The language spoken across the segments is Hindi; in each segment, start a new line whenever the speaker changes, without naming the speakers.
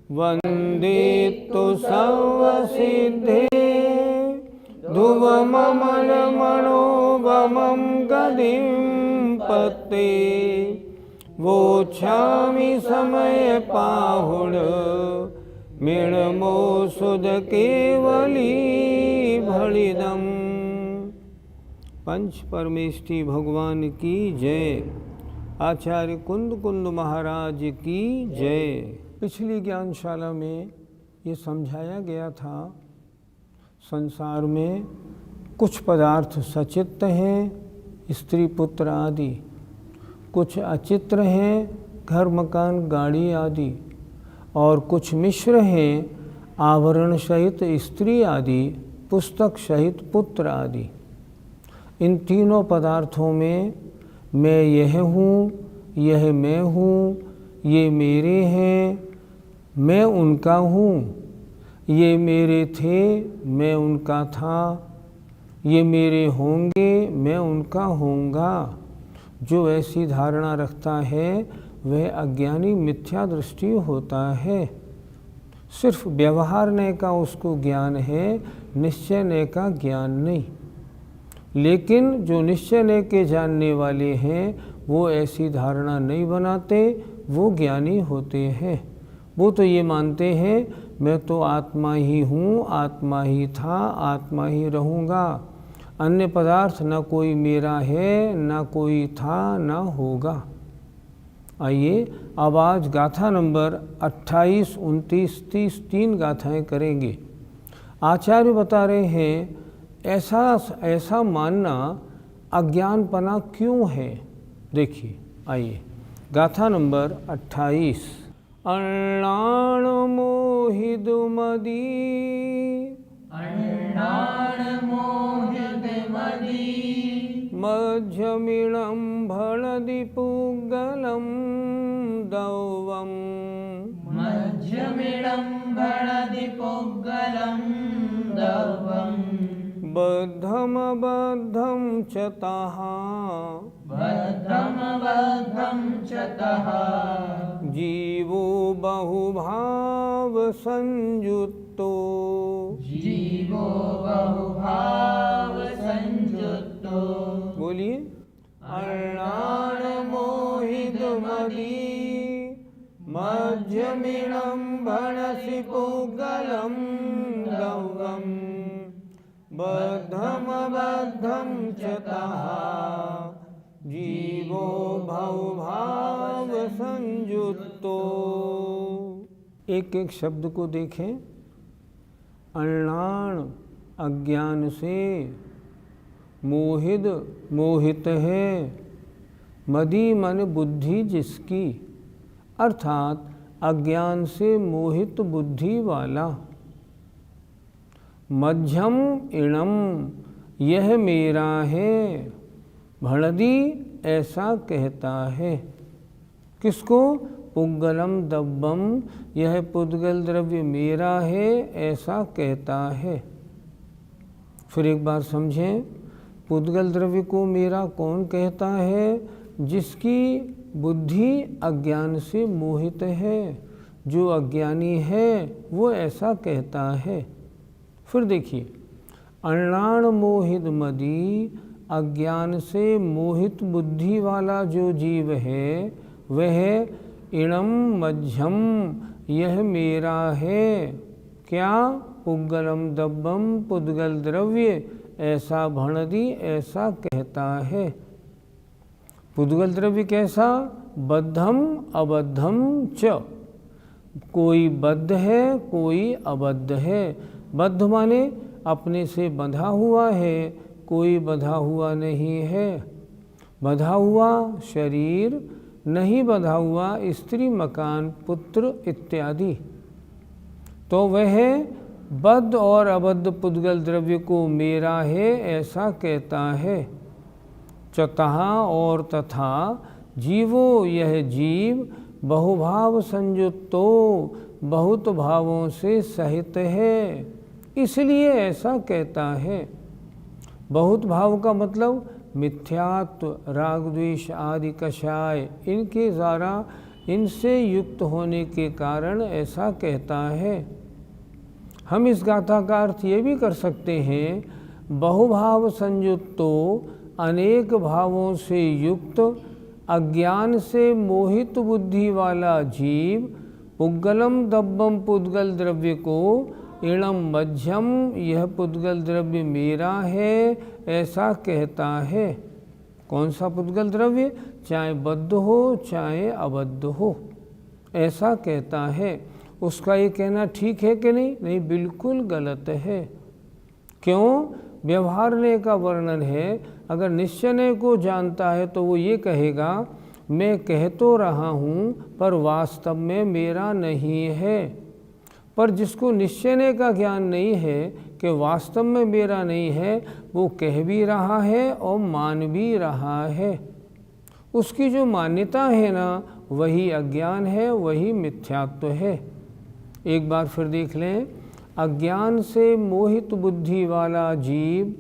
वंदे तु सर्वसिद्धे ध्रुवममलमणोगमं गतिं पते वोच्छामि समय पाहुण मृणमो सुध केवली भलिदम। पंच परमेष्ठी भगवान की जय। आचार्य कुंद कुंद महाराज की जय। पिछली ज्ञानशाला में ये समझाया गया था, संसार में कुछ पदार्थ सचित्त हैं, स्त्री पुत्र आदि, कुछ अचित्र हैं, घर मकान गाड़ी आदि, और कुछ मिश्र हैं, आभरण सहित स्त्री आदि, पुस्तक सहित पुत्र आदि। इन तीनों पदार्थों में मैं यह हूँ, यह मैं हूँ, ये मेरे हैं, मैं उनका हूँ, ये मेरे थे, मैं उनका था, ये मेरे होंगे, मैं उनका होऊंगा। जो ऐसी धारणा रखता है वह अज्ञानी मिथ्या दृष्टि होता है। सिर्फ व्यवहारने का उसको ज्ञान है, निश्चयने का ज्ञान नहीं। लेकिन जो निश्चयने के जानने वाले हैं वो ऐसी धारणा नहीं बनाते, वो ज्ञानी होते हैं। वो तो ये मानते हैं मैं तो आत्मा ही हूँ, आत्मा ही था, आत्मा ही रहूँगा, अन्य पदार्थ न कोई मेरा है, न कोई था, न होगा। आइए अब आज गाथा नंबर 28, 29, 30 तीन गाथाएं करेंगे। आचार्य बता रहे हैं ऐसा मानना अज्ञानपना क्यों है। देखिए, आइए गाथा नंबर 28। अण्णाण मोहिद मदी,
अण्णाण मोहित मदी,
मध्यमिणं भणदिपुगलं दौवं,
मध्यमिडं भणदिपुगलं दौवं,
बद्धमबद्धं च तः,
बद्धमबद्धं च तः,
जीवो बहुभाव संयुक्तो,
जीवो बहुभाव संयुक्तो।
बोलिए। अण्णाण मोहित मदी, मध्यमिणं भणसिपुगलं दौवं, बद्धमबद्धं च तः, जीवो बहुभाव संयुक्तो। एक एक शब्द को देखें। अण्णाण अज्ञान से, मोहिद मोहित है, मदी मन बुद्धि जिसकी, अर्थात अज्ञान से मोहित बुद्धि वाला। मध्यम इणम यह मेरा है, भणदी ऐसा कहता है। किसको? पुद्गलम दब्बम यह पुद्गल द्रव्य मेरा है ऐसा कहता है। फिर एक बार समझें, पुद्गल द्रव्य को मेरा कौन कहता है? जिसकी बुद्धि अज्ञान से मोहित है, जो अज्ञानी है वो ऐसा कहता है। फिर देखिए, अण्णाण मोहित मदी, अज्ञान से मोहित बुद्धि वाला जो जीव है वह इणम मध्यम यह मेरा है। क्या? पुद्गलम दब्बम पुद्गल द्रव्य ऐसा भणदी ऐसा कहता है। पुद्गल द्रव्य कैसा? बद्धम अबद्धम च, कोई बद्ध है कोई अबद्ध है। बद्ध माने अपने से बंधा हुआ है, कोई बंधा हुआ नहीं है। बंधा हुआ शरीर, नहीं बंधा हुआ स्त्री मकान पुत्र इत्यादि। तो वह बद्ध और अबद्ध पुद्गल द्रव्य को मेरा है ऐसा कहता है। चतः और तथा, जीवो यह जीव, बहुभाव संयुक्तो बहुत भावों से सहित है इसलिए ऐसा कहता है। बहुत भाव का मतलब मिथ्यात्व, राग द्वेष आदि कषाय, इनके द्वारा इनसे युक्त होने के कारण ऐसा कहता है। हम इस गाथा का अर्थ ये भी कर सकते हैं, बहुभाव संयुक्तो अनेक भावों से युक्त अज्ञान से मोहित बुद्धि वाला जीव पुद्गलम दब्बम पुद्गल द्रव्य को इणम मध्यम यह पुद्गल द्रव्य मेरा है ऐसा कहता है। कौन सा पुद्गल द्रव्य? चाहे बद्ध हो चाहे अबद्ध हो, ऐसा कहता है। उसका ये कहना ठीक है कि नहीं? नहीं, बिल्कुल गलत है। क्यों? व्यवहारने का वर्णन है। अगर निश्चय को जानता है तो वो ये कहेगा मैं कह तो रहा हूँ पर वास्तव में मेरा नहीं है। पर जिसको निश्चय का ज्ञान नहीं है कि वास्तव में मेरा नहीं है, वो कह भी रहा है और मान भी रहा है। उसकी जो मान्यता है ना, वही अज्ञान है, वही मिथ्यात्व है। एक बार फिर देख लें, अज्ञान से मोहित बुद्धि वाला जीव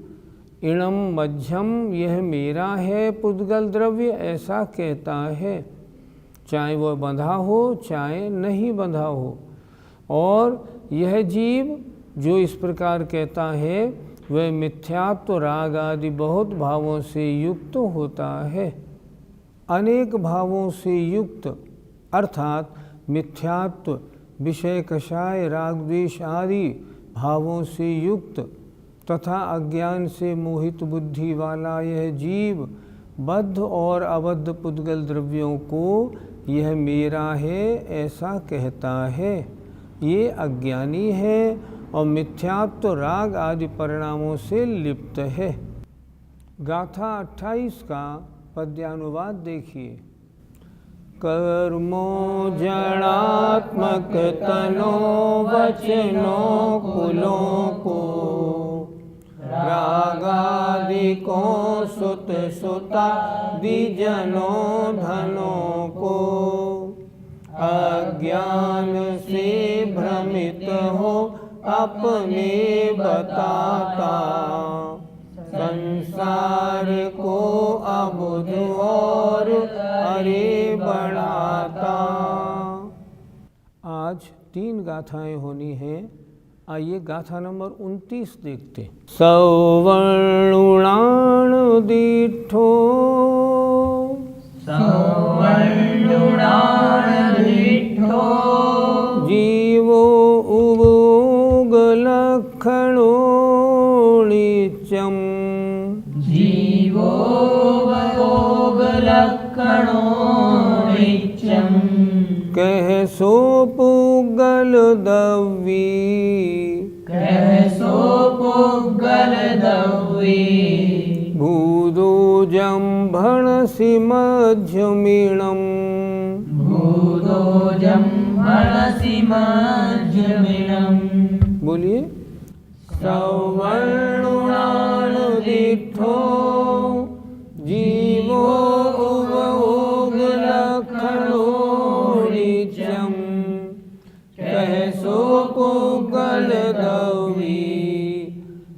इणम मध्यम यह मेरा है पुद्गल द्रव्य ऐसा कहता है, चाहे वह बंधा हो चाहे नहीं बंधा हो। और यह जीव जो इस प्रकार कहता है वह मिथ्यात्व राग आदि बहुत भावों से युक्त होता है। अनेक भावों से युक्त अर्थात मिथ्यात्व विषय कषाय राग द्वेष आदि भावों से युक्त तथा अज्ञान से मोहित बुद्धि वाला यह जीव बद्ध और अबद्ध पुद्गल द्रव्यों को यह मेरा है ऐसा कहता है। ये अज्ञानी है और मिथ्यात्व राग आदि परिणामों से लिप्त है। गाथा 28 का पद्यानुवाद देखिए। कर्मो जड़ात्मक तनो वचनो कुलों को रागादिकों सुत सुता दिजनों धनों को अज्ञान से भ्रमित हो अपने बताता संसार को अबुध और अरे बढ़ाता। आज 3 गाथाएं होनी हैं। आइए गाथा नंबर 29 देखते। सवर्णुणान दीठो जीवो उभोग लक्षणो नित्यम
जीवो भोग लक्षणो नित्यम
कह सो पुगल दव्वी
कैसो पुगल दव्वी
भूदो जम्भण सिमध्यमीणम
भूदो जम्भणसि मध्यमिणम्।
बोलिए। सवर्णुणान दिठो जीवो उभोग लक्षणो नित्यम कहसो पुगल दव्वी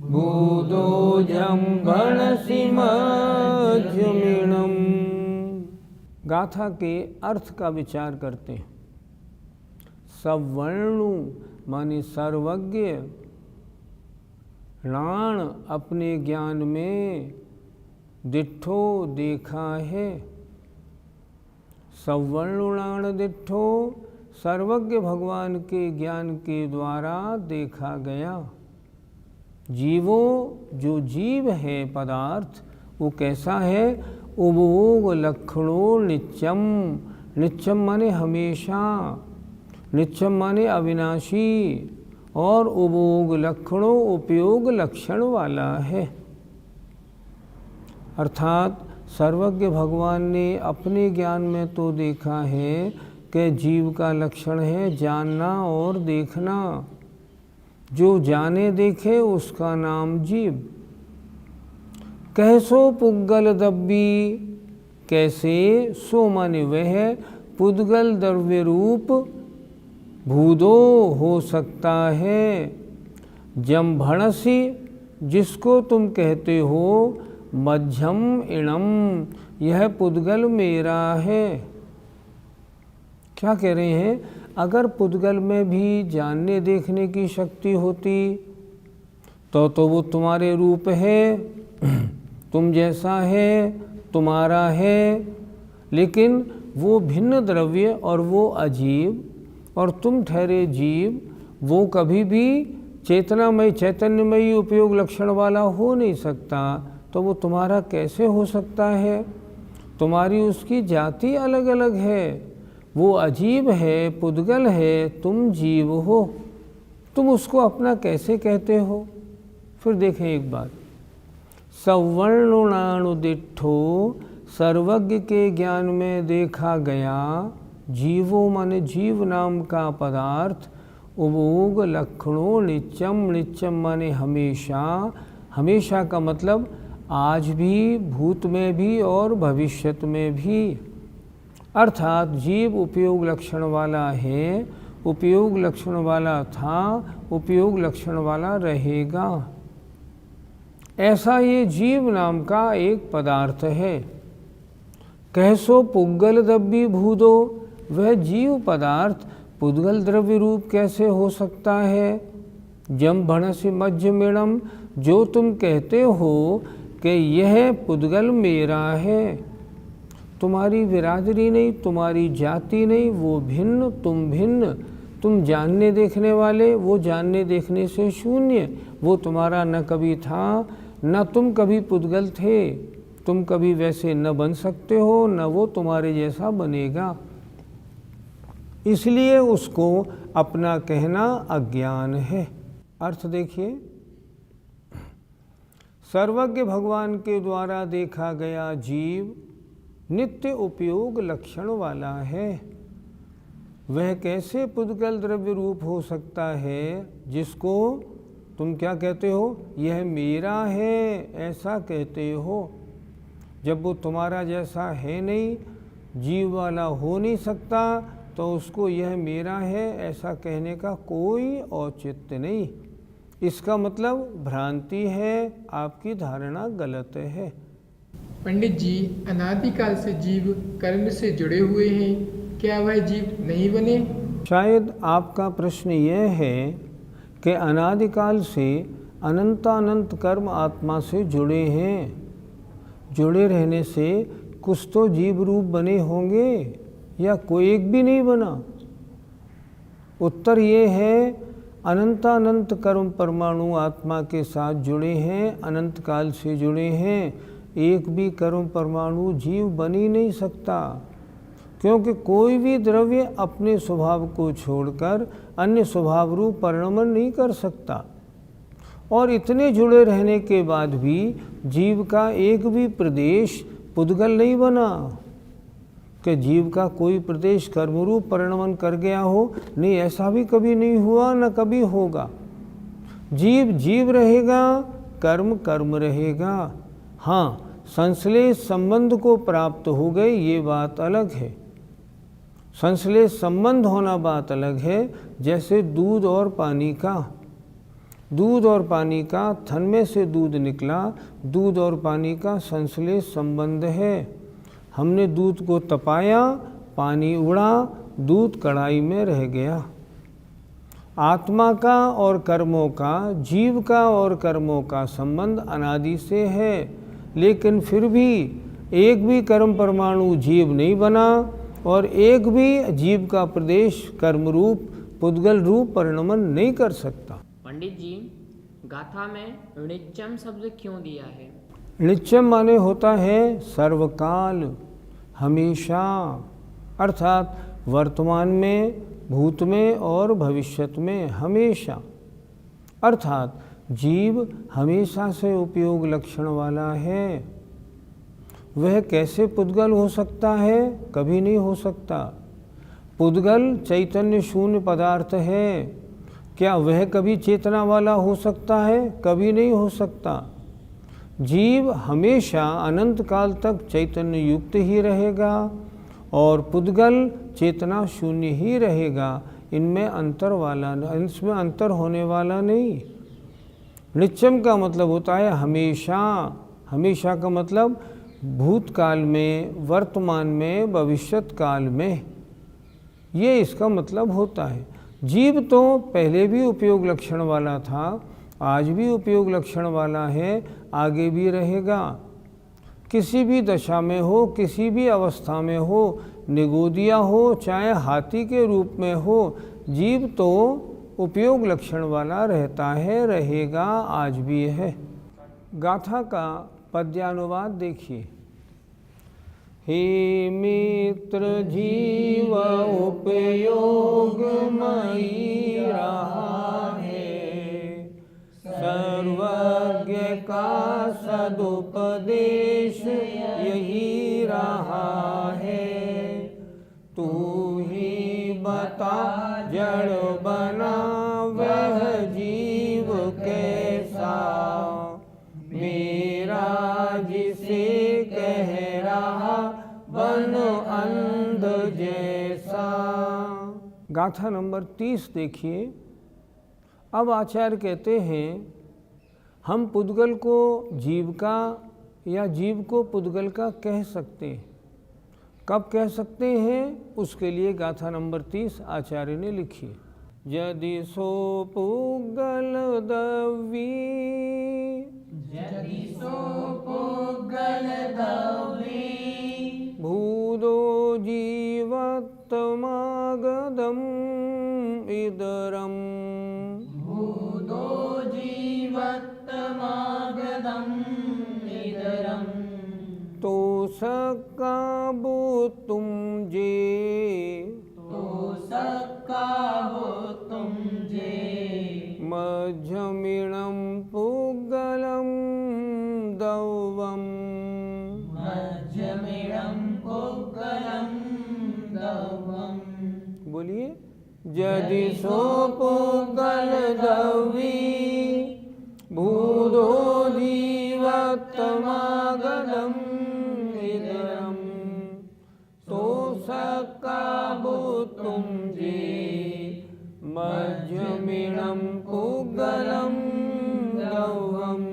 भूदो जम्भणसि मध्यमीणम्। गाथा के अर्थ का विचार करते हैं। सवर्णु माने सर्वज्ञ, णाण अपने ज्ञान में, दिठो देखा है। सवर्णुणाण दिठो सर्वज्ञ भगवान के ज्ञान के द्वारा देखा गया। जीवो जो जीव है पदार्थ वो कैसा है? उपभोग लक्षणों नित्यम, नित्यम माने हमेशा, नित्यम माने अविनाशी और उपभोग लक्षणों उपयोग लक्षण वाला है। अर्थात सर्वज्ञ भगवान ने अपने ज्ञान में तो देखा है कि जीव का लक्षण है जानना और देखना। जो जाने देखे उसका नाम जीव। कैसो पुद्गल दब्बी, कैसे सो माने वह पुद्गल द्रव्य रूप भूदो हो सकता है। जम्भणसि जिसको तुम कहते हो, मध्यम इणम यह पुद्गल मेरा है। क्या कह रहे हैं? अगर पुद्गल में भी जानने देखने की शक्ति होती तो वो तुम्हारे रूप है, तुम जैसा है, तुम्हारा है, लेकिन वो भिन्न द्रव्य और वो अजीब और तुम ठहरे जीव, वो कभी भी चेतनामय चैतन्यमयी उपयोग लक्षण वाला हो नहीं सकता। तो वो तुम्हारा कैसे हो सकता है? तुम्हारी उसकी जाति अलग अलग है, वो अजीब है, पुद्गल है, तुम जीव हो, तुम उसको अपना कैसे कहते हो? फिर देखें एक बात, सवर्णुणानुदिठो सर्वज्ञ के ज्ञान में देखा गया, जीवो माने जीव नाम का पदार्थ, उपभोग लक्षणों नित्यम, नित्यम माने हमेशा, हमेशा का मतलब आज भी, भूत में भी और भविष्यत में भी, अर्थात जीव उपयोग लक्षण वाला है, उपयोग लक्षण वाला था, उपयोग लक्षण वाला रहेगा। ऐसा ये जीव नाम का एक पदार्थ है। कैसो पुद्गल द्रव्य भूदो, वह जीव पदार्थ पुद्गल द्रव्य रूप कैसे हो सकता है? जम भणसि मज्ज मेणम, जो तुम कहते हो कि यह पुद्गल मेरा है, तुम्हारी बिरादरी नहीं, तुम्हारी जाति नहीं, वो भिन्न, तुम भिन्न, तुम जानने देखने वाले, वो जानने देखने से शून्य, वो तुम्हारा न कभी था, न तुम कभी पुद्गल थे, तुम कभी वैसे न बन सकते हो, न वो तुम्हारे जैसा बनेगा। इसलिए उसको अपना कहना अज्ञान है। अर्थ देखिए, सर्वज्ञ भगवान के द्वारा देखा गया जीव नित्य उपयोग लक्षण वाला है। वह कैसे पुद्गल द्रव्य रूप हो सकता है जिसको तुम क्या कहते हो? यह मेरा है, ऐसा कहते हो, जब वो तुम्हारा जैसा है नहीं, जीव वाला हो नहीं सकता, तो उसको यह मेरा है ऐसा कहने का कोई औचित्य नहीं। इसका मतलब भ्रांति है, आपकी धारणा गलत है।
पंडित जी, अनादिकाल से जीव कर्म से जुड़े हुए हैं, क्या वह जीव नहीं बने?
शायद आपका प्रश्न यह है कि अनादिकाल से अनंतानंत कर्म आत्मा से जुड़े हैं, जुड़े रहने से कुछ तो जीव रूप बने होंगे या कोई एक भी नहीं बना? उत्तर ये है, अनंतानंत कर्म परमाणु आत्मा के साथ जुड़े हैं, अनंत काल से जुड़े हैं, एक भी कर्म परमाणु जीव बन ही नहीं सकता, क्योंकि कोई भी द्रव्य अपने स्वभाव को छोड़कर अन्य स्वभाव रूप परिणमन नहीं कर सकता। और इतने जुड़े रहने के बाद भी जीव का एक भी प्रदेश पुद्गल नहीं बना कि जीव का कोई प्रदेश कर्मरूप परिणमन कर गया हो। नहीं, ऐसा भी कभी नहीं हुआ, न कभी होगा। जीव जीव रहेगा, कर्म कर्म रहेगा। हाँ, संश्लेष संबंध को प्राप्त हो गए, ये बात अलग है। संश्लेष संबंध होना बात अलग है। जैसे दूध और पानी का, दूध और पानी का, थन में से दूध निकला, दूध और पानी का संश्लेष संबंध है। हमने दूध को तपाया, पानी उड़ा, दूध कढ़ाई में रह गया। आत्मा का और कर्मों का, जीव का और कर्मों का संबंध अनादि से है, लेकिन फिर भी एक भी कर्म परमाणु जीव नहीं बना और एक भी जीव का प्रदेश कर्म रूप पुद्गल रूप परिणमन नहीं कर सकता।
पंडित जी, गाथा में णिच्चम शब्द क्यों दिया है?
नित्यम माने होता है सर्वकाल, हमेशा, अर्थात वर्तमान में, भूत में और भविष्यत में, हमेशा। अर्थात जीव हमेशा से उपयोग लक्षण वाला है। वह कैसे पुद्गल हो सकता है? कभी नहीं हो सकता। पुद्गल चैतन्य शून्य पदार्थ है, क्या वह कभी चेतना वाला हो सकता है? कभी नहीं हो सकता। जीव हमेशा अनंत काल तक चैतन्य युक्त ही रहेगा और पुद्गल चेतना शून्य ही रहेगा। इनमें अंतर वाला, इसमें अंतर होने वाला नहीं। नित्यम का मतलब होता है हमेशा। हमेशा का मतलब भूतकाल में, वर्तमान में, भविष्यत काल में। ये इसका मतलब होता है। जीव तो पहले भी उपयोग लक्षण वाला था, आज भी उपयोग लक्षण वाला है, आगे भी रहेगा। किसी भी दशा में हो, किसी भी अवस्था में हो, निगोदिया हो चाहे हाथी के रूप में हो, जीव तो उपयोग लक्षण वाला रहता है, रहेगा, आज भी है। गाथा का पद्यानुवाद देखिए। हे मित्र जीव उपयोगमयी रहा है, सर्वज्ञ का सदुपदेश यही रहा है। तू ही बता जड़ बना वह जीव कैसा, मेरा जिसे कह रहा बन अंध जैसा। गाथा नंबर 30 देखिए। अब आचार्य कहते हैं हम पुद्गल को जीव का या जीव को पुद्गल का कह सकते हैं। कब कह सकते हैं, उसके लिए गाथा नंबर 30 आचार्य ने लिखी। यदि सो पुद्गल दवी,
यदि सो पुद्गल दवी,
भूदो जीवत्तमागदम् इदरम्,
भूतो जीवत्तमागदम् इदरम्,
तो सक्का बो तुम जे,
तो सक्का हो तुम जे,
मध्यमिणं पुद्गलं दौवम्,
मध्यमिडं पुद्गलं दवम्।
बोलिए। यदि सो पुद्गल दवी, भूदो जीवत्तमागदम् इदरम्, तो सक्का बो तुम जे, मध्यमिणं पुद्गलं दौवम्।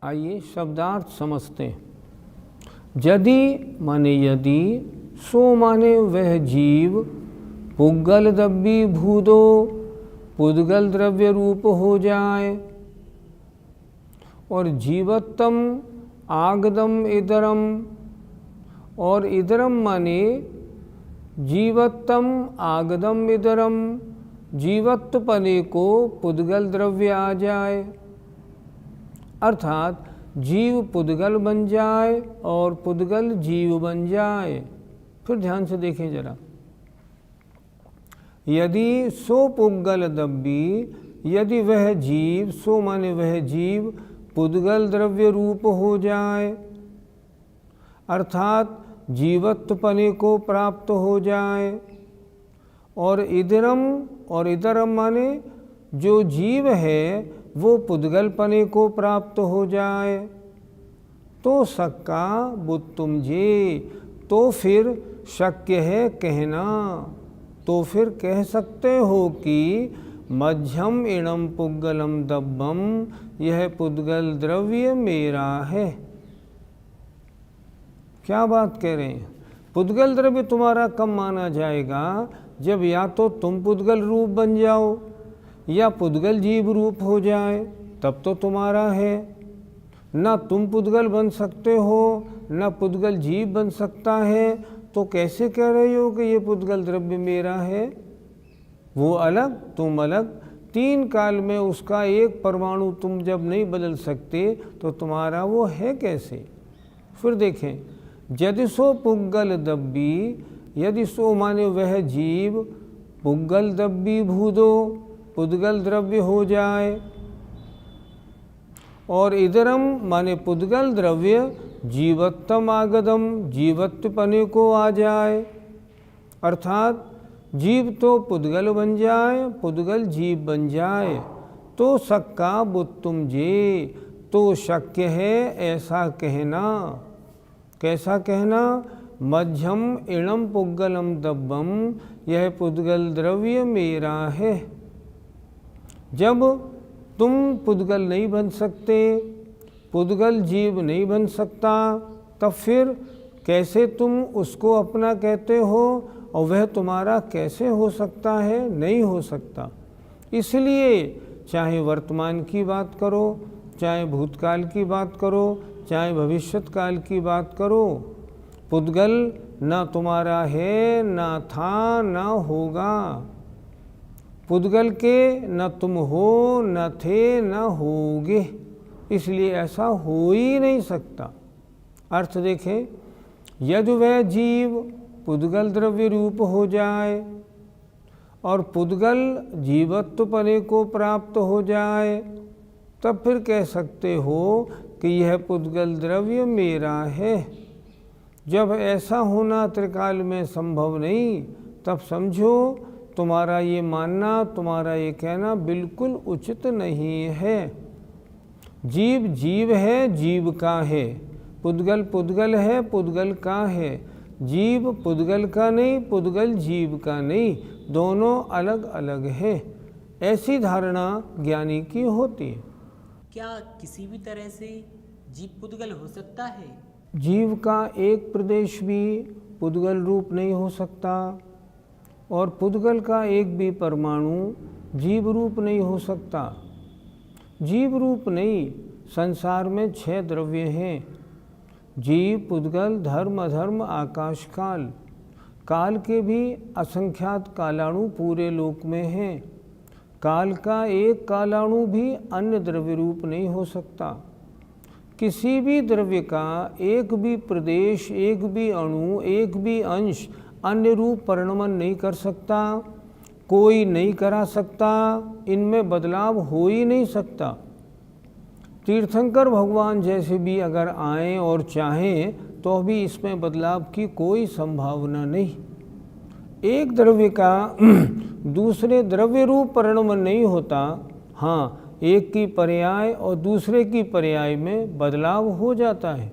आइए शब्दार्थ समझते हैं। यदि माने यदि, सो माने वह जीव, पुद्गल दब्बी भूदो पुद्गल द्रव्य रूप हो जाए, और जीवत्तम आगदम इदरम, और इदरम माने जीवत्तम आगदम इदरम, जीवत्वपने को पुद्गल द्रव्य आ जाए, अर्थात जीव पुद्गल बन जाए और पुद्गल जीव बन जाए। फिर ध्यान से देखें जरा। यदि सो पुद्गल दब्बी, यदि वह जीव, सो माने वह जीव, पुद्गल द्रव्य रूप हो जाए, अर्थात जीवत्वपने को प्राप्त हो जाए, और इदरम, और इदरम माने जो जीव है वो पुद्गलपने को प्राप्त हो जाए, तो सक्का बुत्तुम जे, तो फिर शक्य है कहना, तो फिर कह सकते हो कि मध्यम इणम पुद्गलम दब्बम, यह पुद्गल द्रव्य मेरा है। क्या बात कह रहे हैं? पुद्गल द्रव्य तुम्हारा कब माना जाएगा? जब या तो तुम पुद्गल रूप बन जाओ या पुद्गल जीव रूप हो जाए, तब तो तुम्हारा है। ना तुम पुद्गल बन सकते हो, ना पुद्गल जीव बन सकता है, तो कैसे कह रहे हो कि ये पुद्गल द्रव्य मेरा है? वो अलग, तुम अलग। तीन काल में उसका एक परमाणु तुम जब नहीं बदल सकते तो तुम्हारा वो है कैसे? फिर देखें, यदि सो पुद्गल दब्बी, यदि सो माने वह जीव, पुद्गल दब्बी भूदो, पुद्गल द्रव्य हो जाए, और इदरम माने पुद्गल द्रव्य जीवत्तम आगदम, जीवत्वपने को आ जाए, अर्थात जीव तो पुद्गल बन जाए, पुद्गल जीव बन जाए, तो सक्का बुत्तुम जे, तो शक्य है ऐसा कहना। कैसा कहना? मध्यम इणम पुद्गलम दब्बम, यह पुद्गल द्रव्य मेरा है। जब तुम पुद्गल नहीं बन सकते, पुद्गल जीव नहीं बन सकता, तब फिर कैसे तुम उसको अपना कहते हो और वह तुम्हारा कैसे हो सकता है? नहीं हो सकता। इसलिए चाहे वर्तमान की बात करो, चाहे भूतकाल की बात करो, चाहे भविष्यत काल की बात करो, पुद्गल ना तुम्हारा है, ना था, ना होगा। पुद्गल के न तुम हो, न थे, न होगे, इसलिए ऐसा हो ही नहीं सकता। अर्थ देखें, यदि वह जीव पुद्गल द्रव्य रूप हो जाए और पुद्गल जीवत्व पने को प्राप्त हो जाए, तब फिर कह सकते हो कि यह पुद्गल द्रव्य मेरा है। जब ऐसा होना त्रिकाल में संभव नहीं, तब समझो तुम्हारा ये मानना, तुम्हारा ये कहना बिल्कुल उचित नहीं है। जीव जीव है, जीव का है। पुद्गल पुद्गल है, पुद्गल का है। जीव पुद्गल का नहीं, पुद्गल जीव का नहीं, दोनों अलग अलग है। ऐसी धारणा ज्ञानी की होती है।
क्या किसी भी तरह से जीव पुद्गल हो सकता है?
जीव का एक प्रदेश भी पुद्गल रूप नहीं हो सकता और पुद्गल का एक भी परमाणु जीव रूप नहीं हो सकता। जीव रूप नहीं, संसार में 6 द्रव्य हैं। जीव, पुद्गल, धर्म, अधर्म, आकाश, काल। काल के भी असंख्यात कालाणु पूरे लोक में हैं। काल का एक कालाणु भी अन्य द्रव्य रूप नहीं हो सकता। किसी भी द्रव्य का एक भी प्रदेश, एक भी अणु, एक भी अंश अन्य रूप परिणमन नहीं कर सकता, कोई नहीं करा सकता, इनमें बदलाव हो ही नहीं सकता। तीर्थंकर भगवान जैसे भी अगर आएं और चाहें तो भी इसमें बदलाव की कोई संभावना नहीं। एक द्रव्य का दूसरे द्रव्य रूप परिणमन नहीं होता। हाँ, एक की पर्याय और दूसरे की पर्याय में बदलाव हो जाता है।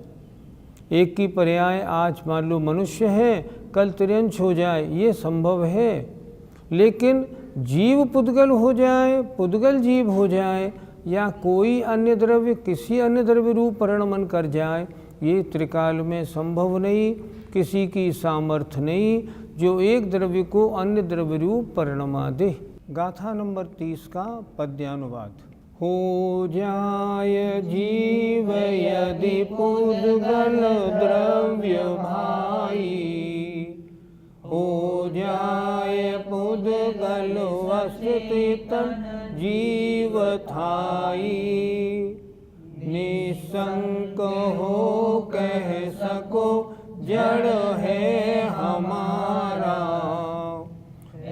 एक की पर्याय आज मान लो मनुष्य है, कल तिर्यंश हो जाए, ये संभव है। लेकिन जीव पुद्गल हो जाए, पुद्गल जीव हो जाए, या कोई अन्य द्रव्य किसी अन्य द्रव्य रूप परिणमन कर जाए, ये त्रिकाल में संभव नहीं। किसी की सामर्थ्य नहीं जो एक द्रव्य को अन्य द्रव्य रूप परिणमा दे। गाथा नंबर 30 का पद्यानुवाद। हो जाय जीव यदि पुद्गल द्रव्य भाई, हो जाय पुद्गल वसति तन जीव थाई। निशंक हो कह सको जड़ है हमारा,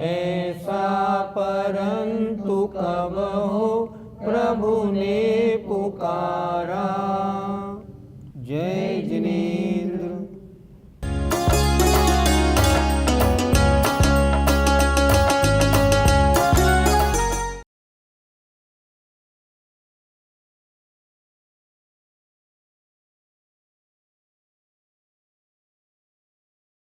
ऐसा परंतु कब हो प्रभु ने पुकारा। जय जिनेन्द्र।